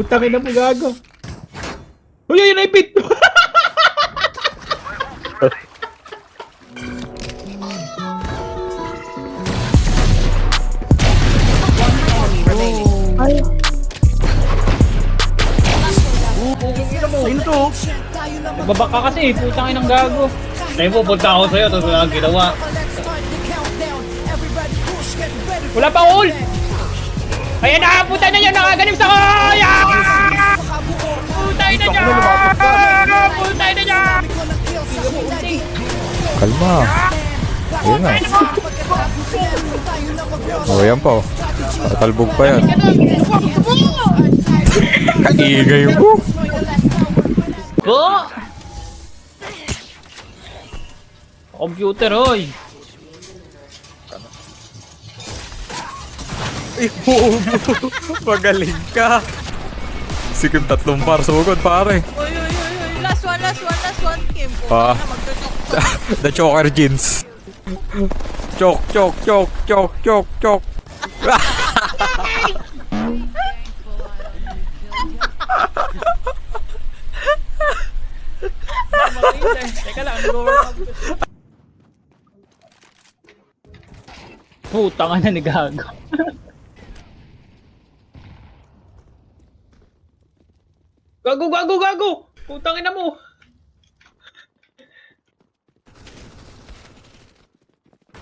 Putangin na mo gago. Uy, ayun na ipit! Ay, Sino to? Babak ka kasi, putangin ng gago. Ay mo, punta ako sa'yo, tapos wala kang ginawa. Wala pa ult! Ayan na! Putay na yun! Nakaganim sa ko! Yeah! Putay na niya! Putay na niya! Kalma. Ayun na. Oh, yan pa oh. Tatalbog pa yan. Kaigay mo. Go! Computer, hoy! Magaling ka. Sikip 3 par sugod pare. Uy. Last one, Kim. Ah. The choker jeans. Chok. Teka lang, putang na ni gago. Gago! Putangin na mo!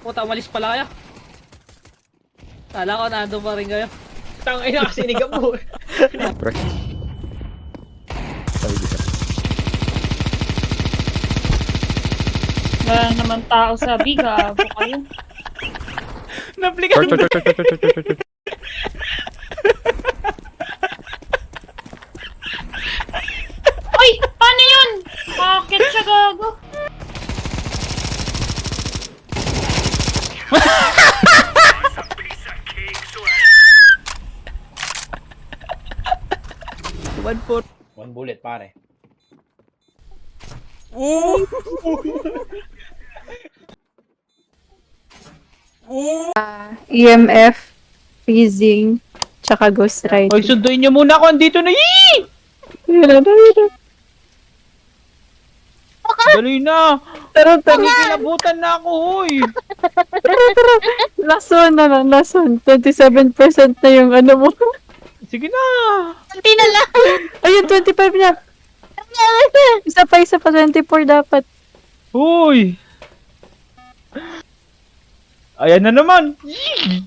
Puta, umalis pala kayo. Kala ko nandun pa rin kayo. Tangay na kasi niga mo. Pre. Sabi ka. Wala naman tao sa biga. Abo kayo. Naplikan mo. Chok. Uy! Paano yun? Bakit siya gago? One bullet, pare. EMF, freezing, tsaka ghost ride. Hoy, sunduin niyo muna ako. Andito na. Yee! Dali na. Tara. Kilabutan na ako, hoy. Last one. 27% na yung ano mo. Sige na. Kunti na lang. Ayun, 25 na. Isa pa, 24 dapat. Hoy. Ayan na naman. Yee!